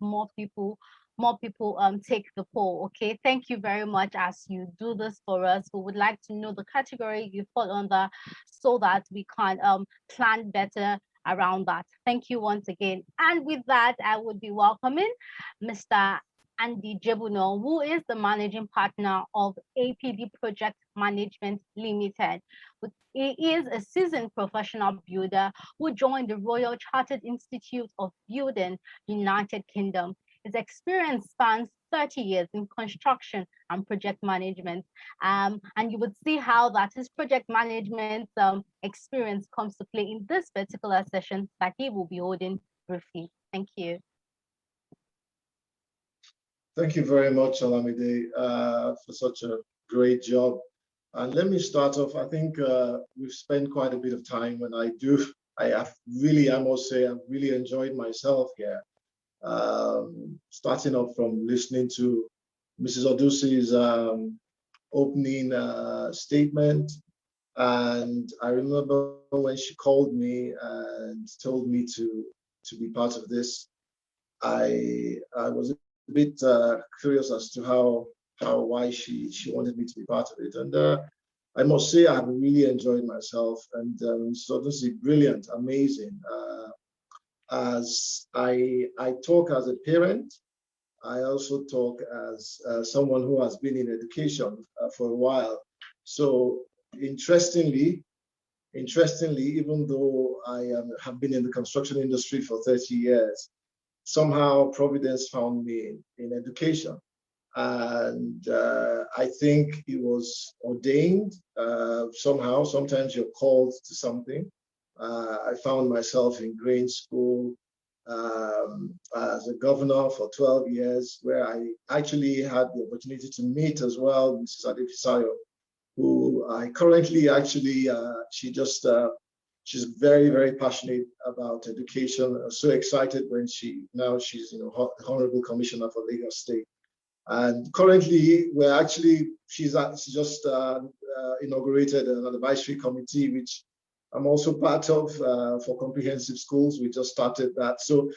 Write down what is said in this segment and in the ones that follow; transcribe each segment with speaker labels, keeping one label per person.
Speaker 1: more people take the poll. Okay, thank you very much as you do this for us. We would like to know the category you fall under so that we can plan better around that. Thank you once again. And with that, I would be welcoming Mr. Andy Jibunoh, who is the managing partner of APD Project Management Limited. He is a seasoned professional builder who joined the Royal Chartered Institute of Building, United Kingdom. His experience spans 30 years in construction and project management. And you would see how that his project management experience comes to play in this particular session that he will be holding briefly. Thank you.
Speaker 2: Thank you very much, Olamide, for such a great job. And let me start off. I think we've spent quite a bit of time, and I must say, I've really enjoyed myself here. Starting off from listening to Mrs. Odusi's opening statement. And I remember when she called me and told me to be part of this, I was a bit curious as to why she wanted me to be part of it. And I must say I have really enjoyed myself. And Mrs. Odusi, brilliant, amazing. As I talk as a parent, I also talk as someone who has been in education for a while. So interestingly, even though I have been in the construction industry for 30 years, somehow Providence found me in education. And I think it was ordained somehow. Sometimes you're called to something. I found myself in Grange School as a governor for 12 years, where I actually had the opportunity to meet as well Mrs. Adefisayo, who I currently actually, she's very, very passionate about education. I'm so excited when she's Honorable Commissioner for Lagos State. And currently, she's just inaugurated an advisory committee, which I'm also part of for comprehensive schools. We just started that. So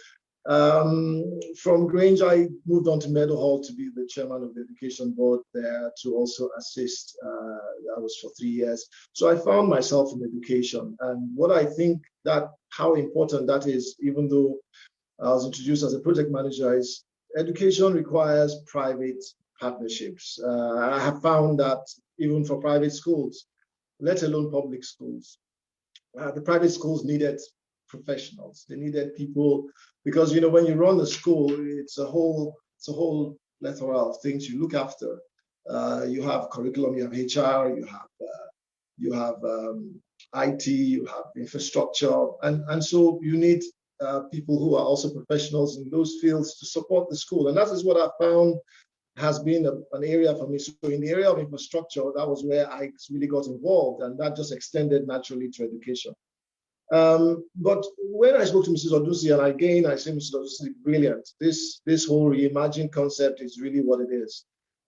Speaker 2: from Grange, I moved on to Meadowhall to be the chairman of the education board there to also assist. That was for 3 years. So I found myself in education. And what I think how important that is, even though I was introduced as a project manager, is education requires private partnerships. I have found that even for private schools, let alone public schools, the private schools needed professionals. They needed people because when you run a school, it's a whole plethora of things you look after. You have curriculum, you have HR, you have IT, you have infrastructure, and so you need people who are also professionals in those fields to support the school. And that is what I found has been an area for me. So in the area of infrastructure, that was where I really got involved, and that just extended naturally to education. But when I spoke to Mrs. Odusi, and again, I say, Mrs. Odusi, brilliant. This whole Reimagine concept is really what it is.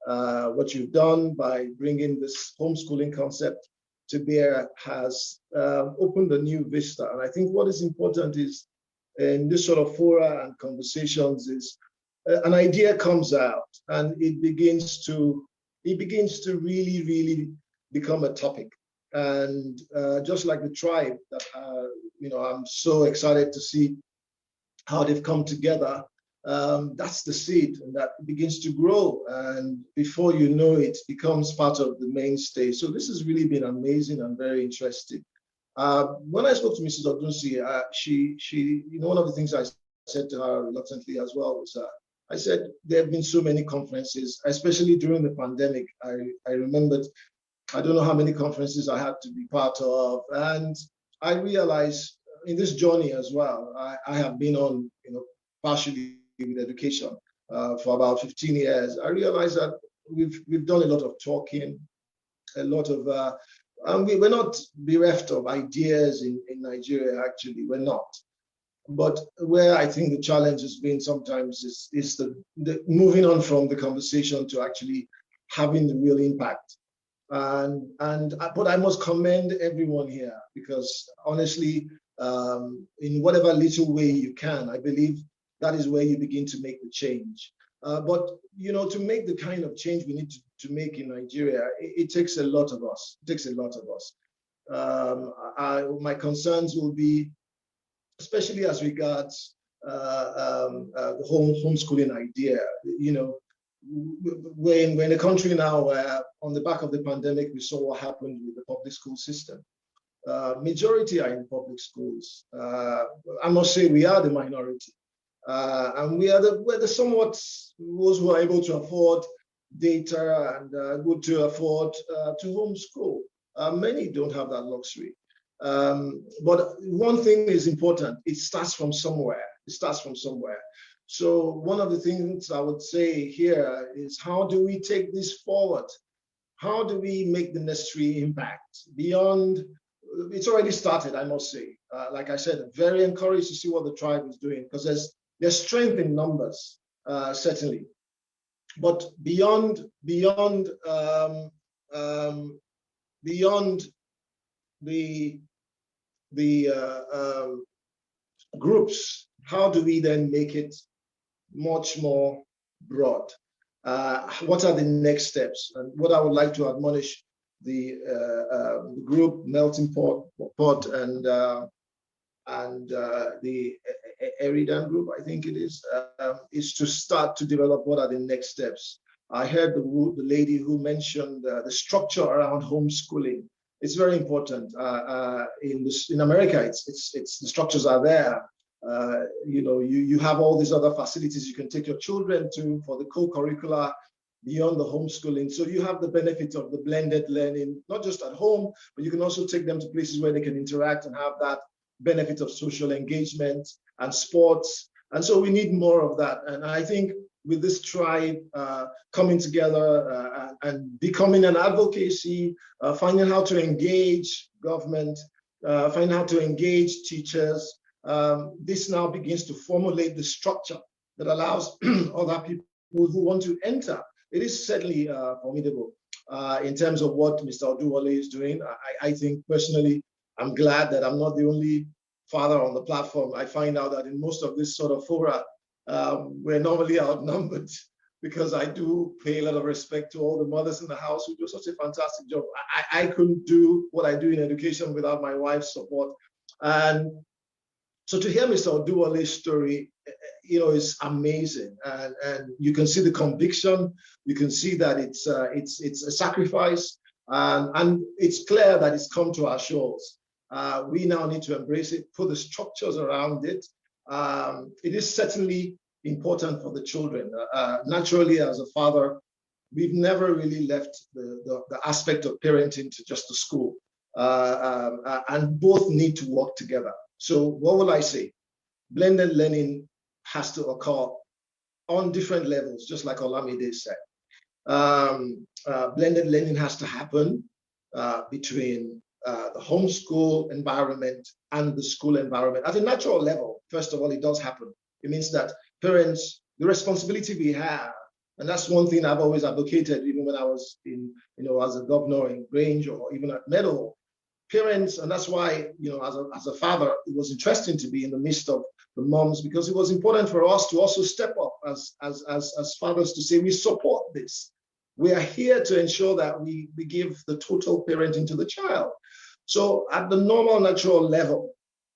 Speaker 2: What you've done by bringing this homeschooling concept to bear has opened a new vista. And I think what is important is in this sort of fora and conversations is an idea comes out and it begins to really, really become a topic. And just like the tribe that, I'm so excited to see how they've come together. That's the seed, and that begins to grow. And before you know it, becomes part of the mainstay. So this has really been amazing and very interesting. When I spoke to Mrs. Odusi, she, one of the things I said to her reluctantly as well was, I said, there have been so many conferences, especially during the pandemic. I remembered, I don't know how many conferences I had to be part of. And I realized in this journey as well, I have been on, partially with education for about 15 years. I realized that we've done a lot of talking, a lot of, and we're not bereft of ideas in Nigeria, actually, we're not. But where I think the challenge has been sometimes is the moving on from the conversation to actually having the real impact. But I must commend everyone here because honestly, in whatever little way you can, I believe that is where you begin to make the change. But to make the kind of change we need to make in Nigeria, it takes a lot of us. It takes a lot of us. My concerns will be, especially as regards the whole homeschooling idea. We're in a country now where, on the back of the pandemic, we saw what happened with the public school system. Majority are in public schools. I must say we are the minority. And we're the somewhat those who are able to afford data and good to afford to homeschool. Many don't have that luxury. But one thing is important: it starts from somewhere. It starts from somewhere. So one of the things I would say here is, how do we take this forward? How do we make the necessary impact beyond? It's already started, I must say. Like I said, I'm very encouraged to see what the tribe is doing, because there's strength in numbers, certainly. But beyond the groups, how do we then make it much more broad? What are the next steps? And what I would like to admonish the group Melting Pot and the Eridan group, I think it is to start to develop what are the next steps. I heard the lady who mentioned the structure around homeschooling. It's very important. In America, it's the structures are there. You have all these other facilities you can take your children to for the co-curricular beyond the homeschooling. So you have the benefit of the blended learning, not just at home, but you can also take them to places where they can interact and have that benefit of social engagement and sports. And so we need more of that. And I think with this tribe coming together and becoming an advocacy, finding how to engage government, finding how to engage teachers, this now begins to formulate the structure that allows other people who want to enter. It is certainly formidable in terms of what Mr. Oduwole is doing. I think personally, I'm glad that I'm not the only father on the platform. I find out that in most of this sort of fora, we're normally outnumbered, because I do pay a lot of respect to all the mothers in the house who do such a fantastic job. I couldn't do what I do in education without my wife's support. And so to hear Mr. Oduwole's story, is amazing, and you can see the conviction. You can see that it's a sacrifice, and it's clear that it's come to our shores. We now need to embrace it, put the structures around it. It is certainly important for the children. Naturally, as a father, we've never really left the aspect of parenting to just the school, and both need to work together. So what will I say? Blended learning has to occur on different levels, just like Olamide said. Blended learning has to happen between the homeschool environment and the school environment. At a natural level, first of all, it does happen. It means that parents, the responsibility we have, and that's one thing I've always advocated, even when I was as a governor in Grange or even at Meadow, parents, and that's why, as a father, it was interesting to be in the midst of the moms, because it was important for us to also step up as fathers to say, we support this. We are here to ensure that we give the total parenting to the child. So at the normal, natural level,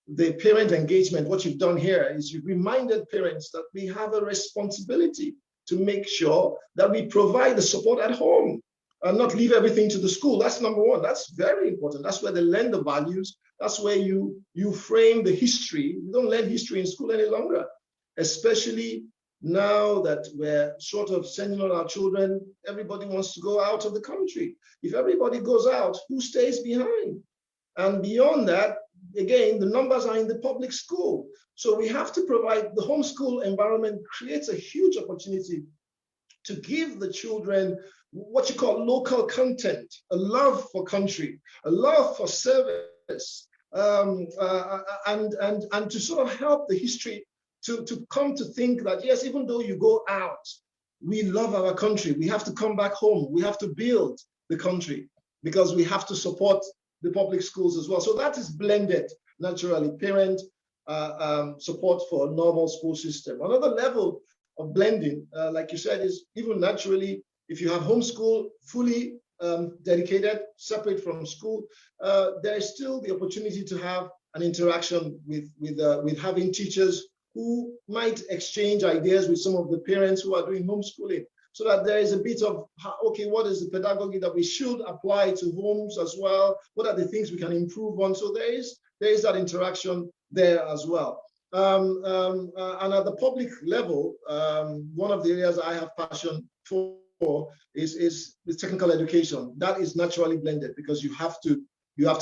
Speaker 2: the parent engagement, what you've done here is you've reminded parents that we have a responsibility to make sure that we provide the support at home and not leave everything to the school. That's number one. That's very important. That's where they learn the values. That's where you frame the history. We don't learn history in school any longer, especially now that we're sort of sending all our children. Everybody wants to go out of the country. If everybody goes out, who stays behind? And beyond that, again, the numbers are in the public school. So we have to provide the homeschool environment creates a huge opportunity to give the children what you call local content, a love for country, a love for service, and to sort of help the history to come to think that, yes, even though you go out, we love our country. We have to come back home. We have to build the country because we have to support the public schools as well. So that is blended naturally. Parent, support for a normal school system. Another level of blending, like you said, is even naturally, if you have homeschool fully dedicated, separate from school, there is still the opportunity to have an interaction with having teachers who might exchange ideas with some of the parents who are doing homeschooling, so that there is a bit of, okay, what is the pedagogy that we should apply to homes as well? What are the things we can improve on? So there is that interaction there as well. And at the public level, one of the areas I have passion for is the technical education. That is naturally blended because you have to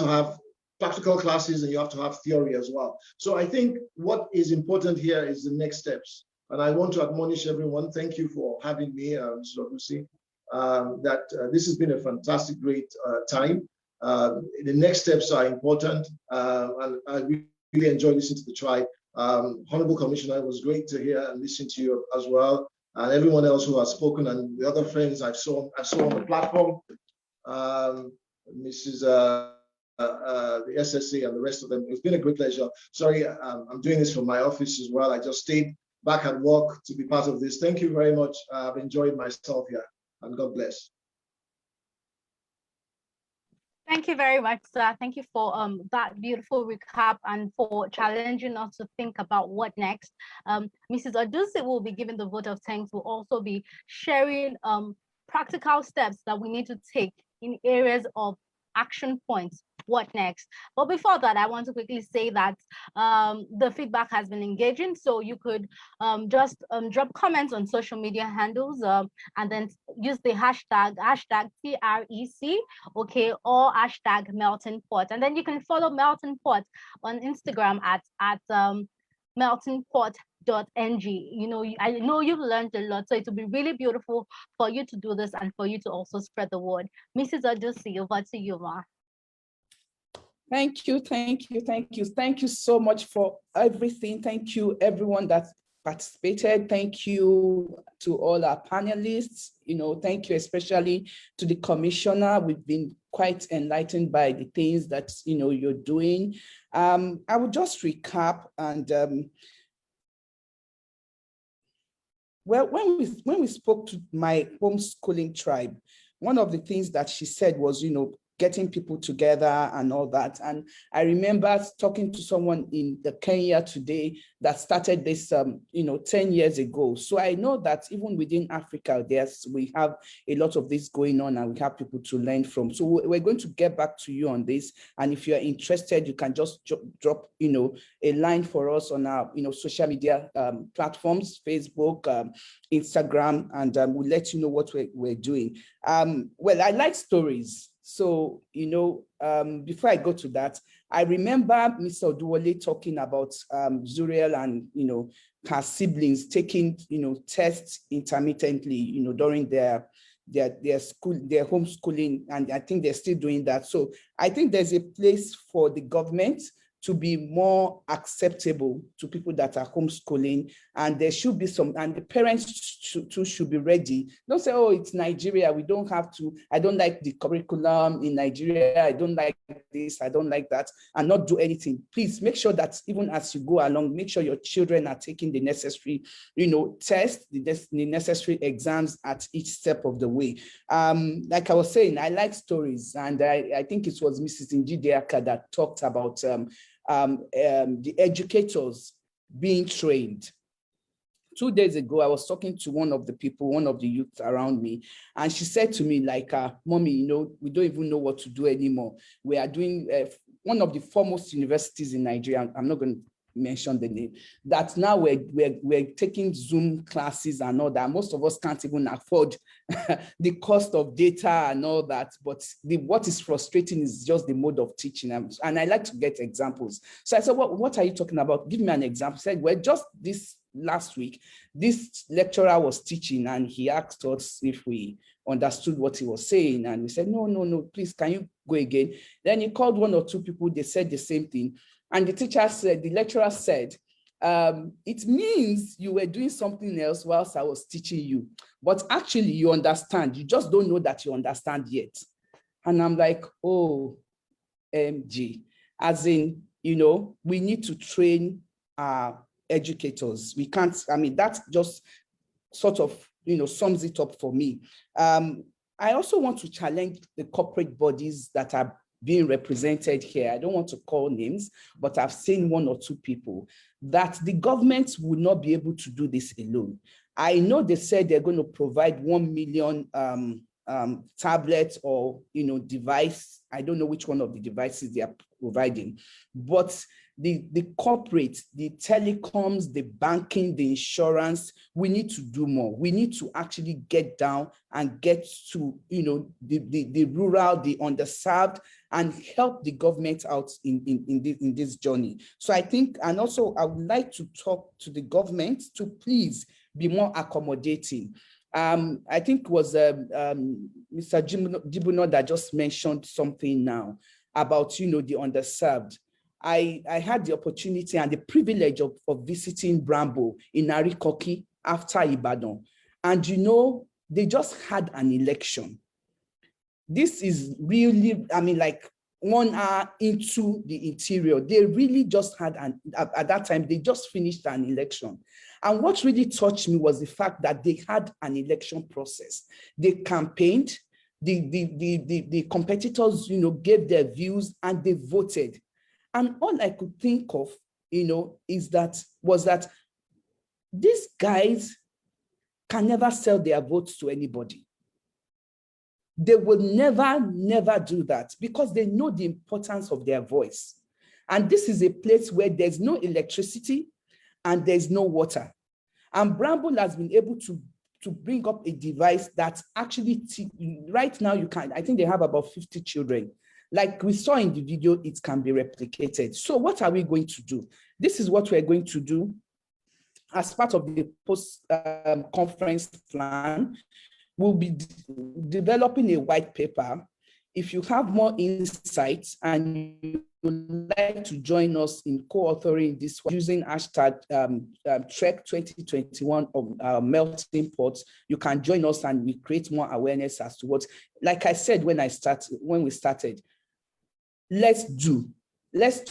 Speaker 2: have practical classes and you have to have theory as well. So I think what is important here is the next steps. And I want to admonish everyone, thank you for having me, Mr. Odusi, this has been a fantastic, great time. The next steps are important, and I really enjoyed listening to the tribe. Honorable Commissioner, it was great to hear and listen to you as well, and everyone else who has spoken, and the other friends I saw on the platform, Mrs. The SSC and the rest of them. It's been a great pleasure. Sorry, I'm doing this from my office as well. I just stayed back at work to be part of this. Thank you very much. I've enjoyed myself here, and God bless.
Speaker 1: Thank you very much, sir. Thank you for that beautiful recap and for challenging us to think about what next. Mrs. Odusi will be giving the vote of thanks. Will also be sharing practical steps that we need to take in areas of action points. What next? But before that, I want to quickly say that the feedback has been engaging. So you could just drop comments on social media handles and then use the hashtag TREC, okay, or hashtag Melting Pot. And then you can follow Melting Pot on Instagram at meltingpot.ng. You know, I know you've learned a lot, so it will be really beautiful for you to do this and for you to also spread the word. Mrs. Odusi, over to you, ma.
Speaker 3: Thank you so much for everything. Thank you, everyone that participated. Thank you to all our panelists. You know, thank you especially to the commissioner. We've been quite enlightened by the things that, you know, you're doing. I will just recap and well, when we spoke to my homeschooling tribe, one of the things that she said was, you know, getting people together and all that. And I remember talking to someone in the Kenya today that started this, 10 years ago. So I know that even within Africa, we have a lot of this going on and we have people to learn from. So we're going to get back to you on this. And if you're interested, you can just drop, a line for us on our, social media platforms, Facebook, Instagram, and we'll let you know what we're doing. Well, I like stories. So, before I go to that, I remember Mr. Oduwole talking about Zuriel and, her siblings taking, tests intermittently, during their homeschooling, and I think they're still doing that. So I think there's a place for the government to be more acceptable to people that are homeschooling, and there should be some, and the parents should be ready. Don't say, oh, it's Nigeria, we don't have to, I don't like the curriculum in Nigeria, I don't like this, I don't like that, and not do anything. Please make sure that even as you go along, make sure your children are taking the necessary, tests, the necessary exams at each step of the way. Like I was saying, I like stories, and I think it was Mrs. Njideaka that talked about the educators being trained. 2 days ago, I was talking to one of the youth around me, and she said to me, like, Mommy, we don't even know what to do anymore. We are doing one of the foremost universities in Nigeria. I'm not going to mention the name, that now we're taking Zoom classes and all that. Most of us can't even afford the cost of data and all that, but what is frustrating is just the mode of teaching, and I like to get examples. So I said, what are you talking about? Give me an example. He said, well, just this last week, this lecturer was teaching and he asked us if we understood what he was saying, and we said, no, please, can you go again? Then he called one or two people, they said the same thing. And the lecturer said, it means you were doing something else whilst I was teaching you, but actually you understand, you just don't know that you understand yet. And I'm like, oh, MG, as in, we need to train are educators. We can't, I mean, that just sort of, sums it up for me. I also want to challenge the corporate bodies that are being represented here. I don't want to call names, but I've seen one or two people, that the government would not be able to do this alone. I know they said they're going to provide 1 million tablets or device. I don't know which one of the devices they are providing, but the corporate, the telecoms, the banking, the insurance, we need to do more. We need to actually get down and get to the rural, the underserved, and help the government out in this journey. So I think, and also I would like to talk to the government to please be more accommodating. I think it was Mr. Jibunoh that just mentioned something now about the underserved. I had the opportunity and the privilege of visiting Brambo in Arikoki after Ibadan. And they just had an election. This is really, I mean, like 1 hour into the interior. They really just had, at that time, they just finished an election. And what really touched me was the fact that they had an election process. They campaigned, the competitors, gave their views and they voted. And all I could think of, was that these guys can never sell their votes to anybody. They will never do that because they know the importance of their voice. And this is a place where there's no electricity and there's no water. And Bramble has been able to bring up a device that actually, right now I think they have about 50 children. Like we saw in the video, it can be replicated. So what are we going to do? This is what we're going to do as part of the post-conference plan. We'll be developing a white paper. If you have more insights and you would like to join us in co-authoring this using hashtag Trek 2021 of Melting Pot, you can join us and we create more awareness as to what, like I said when we started, let's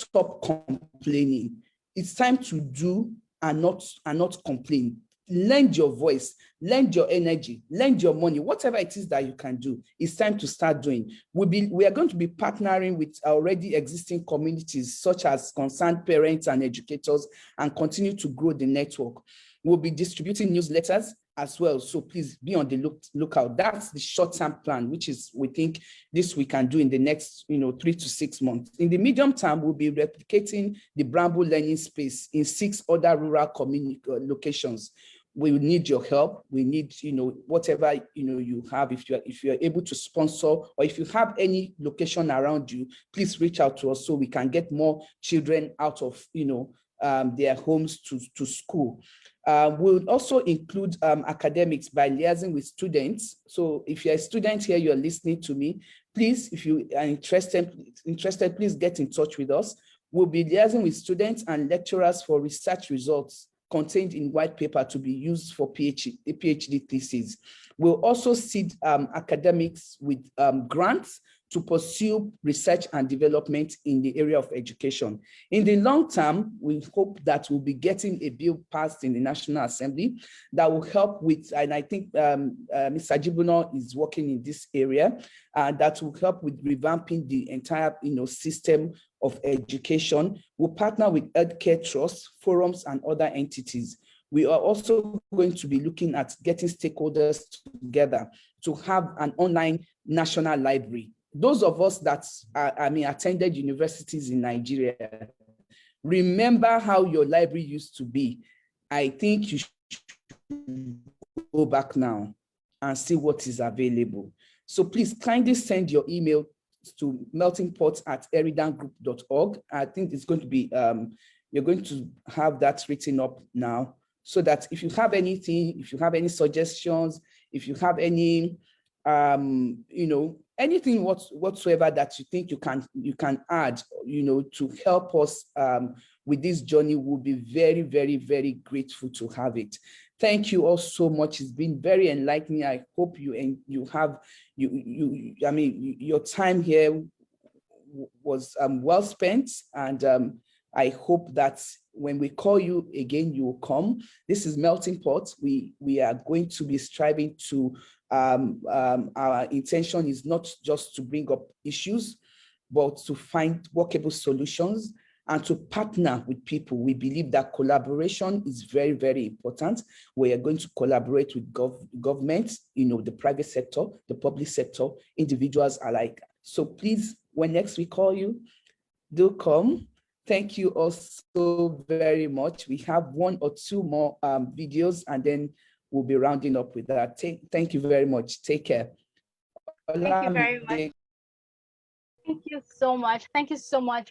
Speaker 3: stop complaining. It's time to do and not complain. Lend your voice, lend your energy, lend your money, whatever it is that you can do. It's time to start doing. We are going to be partnering with already existing communities such as concerned parents and educators and continue to grow the network. We'll be distributing newsletters as well. So please be on the lookout. That's the short-term plan, which is we think this we can do in the next 3 to 6 months. In the medium term, we'll be replicating the Bramble learning space in 6 other rural community locations. We need your help. We need, whatever, you have, if you're able to sponsor, or if you have any location around you, please reach out to us so we can get more children out of, their homes to school. We'll also include academics by liaising with students. So if you're a student here, you're listening to me, please, if you are interested, please get in touch with us. We'll be liaising with students and lecturers for research results contained in white paper to be used for PhD thesis. We'll also seed academics with grants to pursue research and development in the area of education. In the long term, we hope that we'll be getting a bill passed in the National Assembly that will help with, and I think Mr. Jibunoh is working in this area, that will help with revamping the entire system of education. We'll partner with healthcare trusts, forums, and other entities. We are also going to be looking at getting stakeholders together to have an online national library. Those of us that attended universities in Nigeria, remember how your library used to be. I think you should go back now and see what is available. So please kindly send your email to meltingpot@eridangroup.org. I think it's going to be, you're going to have that written up now, so that if you have anything, if you have any suggestions, if you have any, anything whatsoever that you think you can add, to help us with this journey, we'll be very, very, very grateful to have it. Thank you all so much. It's been very enlightening. I hope your time here was well spent, and I hope that when we call you again, you will come. This is Melting Pot. We are going to be striving to, our intention is not just to bring up issues, but to find workable solutions and to partner with people. We believe that collaboration is very, very important. We are going to collaborate with government, the private sector, the public sector, individuals alike. So please, when next we call you, do come. Thank you all so very much. We have 1 or 2 more videos, and then we'll be rounding up with that. Thank you very much. Take care.
Speaker 1: Thank you very much. Thank you so much. Thank you so much.